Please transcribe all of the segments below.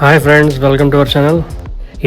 Hi friends, welcome to our channel.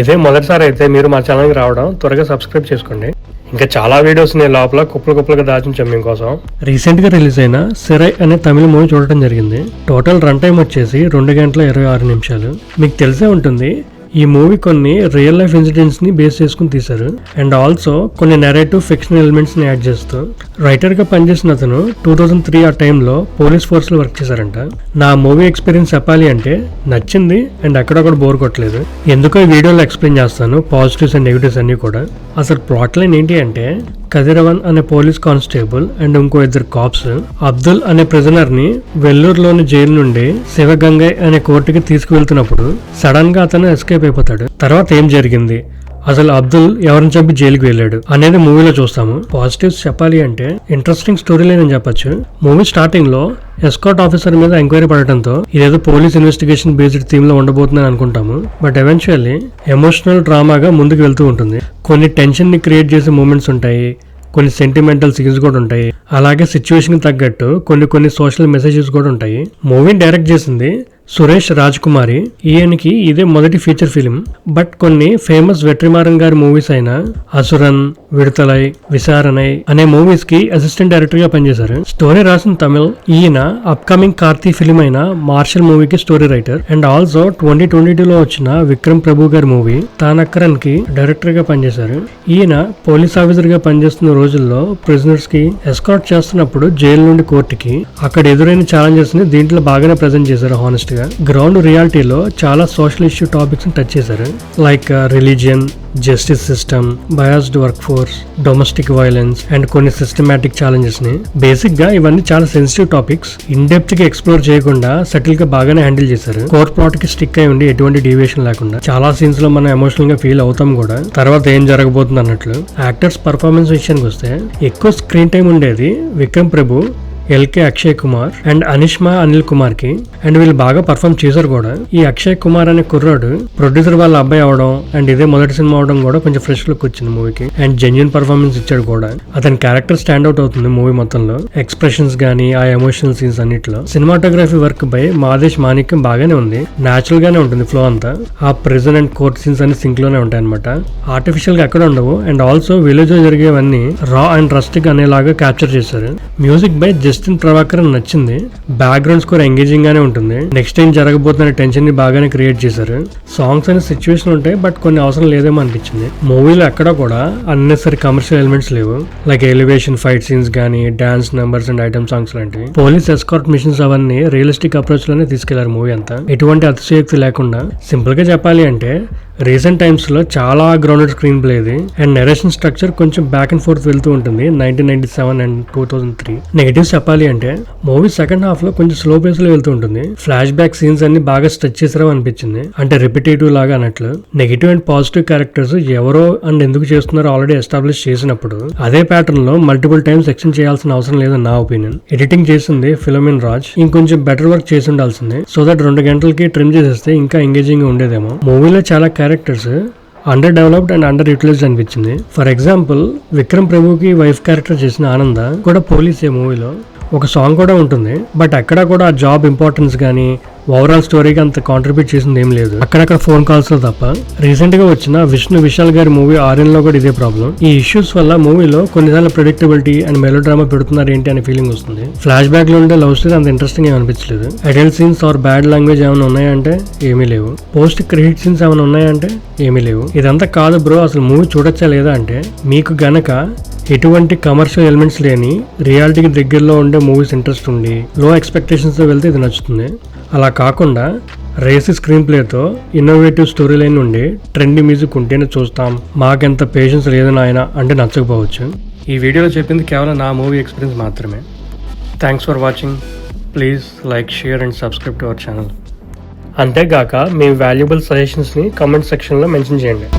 ఇదే మొదటిసారి అయితే మీరు మా ఛానల్కి రావడం త్వరగా సబ్స్క్రైబ్ చేసుకోండి. ఇంకా చాలా వీడియోస్ నేను లోపల కుప్పలుగా దాచించాం మీకోసం. రీసెంట్గా రిలీజ్ అయిన సిరై అనే తమిళ మూవీ చూడటం జరిగింది. టోటల్ రన్ టైం వచ్చేసి 2 గంటల 26 నిమిషాలు. మీకు తెలిసే ఉంటుంది, ఈ మూవీ కొన్ని రియల్ లైఫ్ ఇన్సిడెంట్స్ ని బేస్ చేసుకుని తీశారు. అండ్ ఆల్సో కొన్ని నెరేటివ్ ఫిక్షన్ ఎలిమెంట్స్ ని యాడ్ చేస్తూ రైటర్ గా పనిచేసిన అతను 2003 ఆ టైంలో పోలీస్ ఫోర్స్ లో వర్క్ చేశారంట. నా మూవీ ఎక్స్పీరియన్స్ చెప్పాలి అంటే నచ్చింది అండ్ అక్కడొక్కడ బోర్ కొట్టలేదు. ఎందుకో ఈ వీడియోలో ఎక్స్ప్లెయిన్ చేస్తాను, పాజిటివ్స్ అండ్ నెగిటివ్స్ అన్ని కూడా. అసలు ప్లాట్ లైన్ ఏంటి అంటే, కదిరవన్ అనే పోలీస్ కానిస్టేబుల్ అండ్ ఇంకో 2 కాప్స్ అబ్దుల్ అనే ప్రిజనర్ ని వెల్లూరులోని జైలు నుండి శివగంగై అనే కోర్టుకి తీసుకువెళ్తున్నప్పుడు సడన్ గా అతను ఎస్కేప్ అయిపోతాడు. తర్వాత ఏం జరిగింది, అసలు అబ్దుల్ ఎవరిని చంపి జైలుకి వెళ్ళాడు అనేది మూవీలో చూస్తాము. పాజిటివ్స్ చెప్పాలి అంటే ఇంట్రెస్టింగ్ స్టోరీ లైన్ అని చెప్పొచ్చు. మూవీ స్టార్టింగ్ లో ఎస్కాట్ ఆఫీసర్ మీద ఎంక్వైరీ పడటంతో ఇదేదో పోలీస్ ఇన్వెస్టిగేషన్ బేస్డ్ థీమ్ లో ఉండబోతుందని అనుకుంటాము. బట్ ఎవెన్చువల్లీ ఎమోషనల్ డ్రామాగా ముందుకు వెళ్తూ ఉంటుంది. కొన్ని టెన్షన్ ని క్రియేట్ చేసే మూమెంట్స్ ఉంటాయి, కొన్ని సెంటిమెంటల్ సీన్స్ కూడా ఉంటాయి. అలాగే సిచ్యువేషన్ కి తగ్గట్టు కొన్ని సోషల్ మెసేజెస్ కూడా ఉంటాయి. మూవీని డైరెక్ట్ చేసింది సురేష్ రాజ్ కుమారి. ఈయనకి ఇదే మొదటి ఫీచర్ ఫిలిం. బట్ కొన్ని ఫేమస్ వెట్రిమారన్ గారి మూవీస్ అయిన అసురన్, విడతలై, విచారణై అనే మూవీస్ కి అసిస్టెంట్ డైరెక్టర్ గా పనిచేశారు. స్టోరీ రాసిన తమిళ్ ఈయన అప్కమింగ్ కార్తీ ఫిలిం అయిన మార్షల్ మూవీకి స్టోరీ రైటర్. అండ్ ఆల్సో 2022లో వచ్చిన విక్రమ్ ప్రభు గారి మూవీ తానక్కరన్ కి డైరెక్టర్ గా పనిచేశారు. ఈయన పోలీస్ ఆఫీసర్ గా పనిచేస్తున్న రోజుల్లో ప్రిజనర్స్ కి ఎస్కాట్ చేస్తున్నప్పుడు జైలు నుండి కోర్టుకి అక్కడ ఎదురైన ఛాలెంజెస్ ని దీంట్లో బాగానే ప్రెజెంట్ చేశారు. హానెస్ట్ గ్రౌండ్ రియాలిటీలో చాలా సోషల్ ఇష్యూ టాపిక్స్ టచ్ చేశారు. Like religion, justice system, biased work force, domestic violence and కొన్ని సిస్టమాటిక్ ఛాలెంజెస్ ని. బేసిక్ గా ఇవన్నీ చాలా సెన్సిటివ్ టాపిక్స్. ఇన్ డెప్త్ గా ఎక్స్ప్లోర్ చేయకుండా సెటిల్ గా బాగానే హ్యాండిల్ చేశారు. కోర్ ప్లాట్ కి స్టిక్ అయి ఉండి ఎటువంటి డీవియేషన్ లేకుండా. చాలా సీన్స్ లో మనం ఎమోషనల్ గా ఫీల్ అవుతాం కూడా, తర్వాత ఏం జరగబోతుంది అన్నట్లు. యాక్టర్స్ పర్ఫార్మెన్స్ విషయానికి వస్తే ఎక్కువ స్క్రీన్ టైం ఉండేది విక్రమ్ ప్రభు, ఎల్కే అక్షయ్ కుమార్ అండ్ అనిష్మా అనిల్ కుమార్ కి. అండ్ వీళ్ళు బాగా పర్ఫార్మ్ చేశారు కూడా. ఈ అక్షయ్ కుమార్ అనే కుర్రాడు ప్రొడ్యూసర్ వాళ్ళ అబ్బాయి అవడం అండ్ ఇదే మొదటి సినిమా అవడం కూడా కొంచెం ఫ్రెష్ లుక్ వచ్చింది మూవీకి. అండ్ జెన్యున్ పర్ఫార్మెన్స్ ఇచ్చాడు కూడా. అతని క్యారెక్టర్ స్టాండ్ అవుట్ అవుతుంది మూవీ మొత్తంలో. ఎక్స్ప్రెషన్స్ గానీ, ఆ ఎమోషనల్ సీన్స్ అన్నిట్లో. సినిమాటోగ్రఫీ వర్క్ బై మాదేశ్ మాణిక్యం బాగానే ఉంది. నేచురల్ గానే ఉంటుంది ఫ్లో అంతా. ఆ ప్రిజన్ అండ్ కోర్ట్ సీన్స్ అన్ని సింక్ లోనే ఉంటాయి అనమాట. ఆర్టిఫిషియల్ గా ఎక్కడ ఉండవు. అండ్ ఆల్సో విలేజ్ లో జరిగేవన్నీ రా అండ్ రస్టిక్ అనేలాగా క్యాప్చర్ చేశారు. మ్యూజిక్ బై జస్టిన్ ప్రభాకర్ నచ్చింది. బ్యాక్గ్రౌండ్ స్కోర్ ఎంగేజింగ్ గానే ఉంటుంది. నెక్స్ట్ టైం జరగబోతున్న టెన్షన్ ని బాగానే క్రియేట్ చేశారు. సాంగ్స్ అనే సిచ్యువేషన్ ఉంటాయి, బట్ కొన్ని అవసరం లేదేమో అనిపించింది. మూవీలో ఎక్కడ కూడా అన్నెసరీ కమర్షియల్ ఎలిమెంట్స్ లేవు. లైక్ ఎలివేషన్ ఫైట్ సీన్స్ గానీ, dance numbers and item songs లాంటివి. పోలీస్ ఎస్కార్ట్ మిషన్స్ అవన్నీ రియలిస్టిక్ అప్రోచ్ లోనే తీసుకెళ్లారు మూవీ అంతా. ఎటువంటి అతిశయోక్తి లేకుండా. సింపుల్ గా చెప్పాలి అంటే రీసెంట్ టైమ్స్ లో చాలా గ్రౌండెడ్ స్క్రీన్ ప్లే ఇది. అండ్ నెరేషన్ స్ట్రక్చర్ కొంచెం బ్యాక్ అండ్ ఫోర్త్ వెళ్తూ ఉంటుంది 1997 అండ్ 2003. నెగటివ్స్ చెప్పాలి అంటే మూవీ సెకండ్ హాఫ్ లో కొంచెం స్లో పేస్ లో వెళ్తూ ఉంటుంది. ఫ్లాష్ బ్యాక్ సీన్స్ అన్ని బాగా స్ట్రెచ్ చేసారో అనిపించింది, అంటే రిపిటేటివ్ లాగా అన్నట్లు. నెగిటివ్ అండ్ పాజిటివ్ క్యారెక్టర్స్ ఎవరో అండ్ ఎందుకు చేస్తున్నారో ఆల్రెడీ ఎస్టాబ్లిష్ చేసినప్పుడు అదే ప్యాటర్న్ లో మల్టిపుల్ టైమ్స్ ఎక్స్టెండ్ చేయాల్సిన అవసరం లేదని నా ఒపీనియన్. ఎడిటింగ్ చేసింది ఫిలోమిన్ రాజ్. ఇంకొంచెం బెటర్ వర్క్ చేసి ఉండాల్సింది. సో దట్ 2 గంటలకి ట్రిమ్ చేసేస్తే ఇంకా ఎంగేజింగ్ ఉండేదేమో. మూవీలో చాలా characters under developed and under utilised అనిపించింది. ఫర్ ఎగ్జాంపుల్ విక్రమ్ ప్రభుకి వైఫ్ క్యారెక్టర్ చేసిన ఆనంద కూడా పోలీసే మూవీలో. ఒక సాంగ్ కూడా ఉంటుంది, బట్ అక్కడ కూడా ఆ జాబ్ ఇంపార్టెన్స్ గానీ ఓవరాల్ స్టోరీకి అంత కాంట్రిబ్యూట్ చేసింది ఏం లేదు, అక్కడక్కడ ఫోన్ కాల్స్ లో తప్ప. రీసెంట్ గా వచ్చిన విష్ణు విశాల్ గారి మూవీ ఆర్యన్ లో కూడా ఇదే ప్రాబ్లం. ఈ ఇష్యూస్ వల్ల మూవీలో కొన్నిసార్లు ప్రెడిక్టబిలిటీ అండ్ మెలో డ్రామా పెడుతున్నారు ఏంటి అనే ఫీలింగ్ వస్తుంది. ఫ్లాష్ బ్యాక్ లో ఉండే లవ్ స్టోరీ అంత ఇంట్రెస్టింగ్ ఏమి అనిపించలేదు. Adult scenes or bad language ఏమైనా ఉన్నాయంటే ఏమీ లేవు. పోస్ట్ క్రెడిట్ సీన్స్ ఏమైనా ఉన్నాయంటే ఏమీ లేవు. ఇదంతా కాదు బ్రో, అసలు మూవీ చూడొచ్చా లేదా అంటే, మీకు గనక ఎటువంటి కమర్షియల్ ఎలిమెంట్స్ లేని రియాలిటీకి దగ్గరలో ఉండే మూవీస్ ఇంట్రెస్ట్ ఉండి లో ఎక్స్పెక్టేషన్స్ తో వెళ్తే ఇది నచ్చుతుంది. అలా కాకుండా రేసి స్క్రీన్ ప్లేతో ఇన్నోవేటివ్ స్టోరీ లైన్ నుండి ట్రెండీ మ్యూజిక్ ఉంటేనే చూస్తాం, మాకెంత పేషెన్స్ లేదని ఆయన అంటే నచ్చకపోవచ్చు. ఈ వీడియోలో చెప్పింది కేవలం నా మూవీ ఎక్స్పీరియన్స్ మాత్రమే. Thanks for watching. Please like, share and subscribe to our channel. అంతేగాక మీ వాల్యుబుల్ సజెషన్స్ని కామెంట్ సెక్షన్లో మెన్షన్ చేయండి.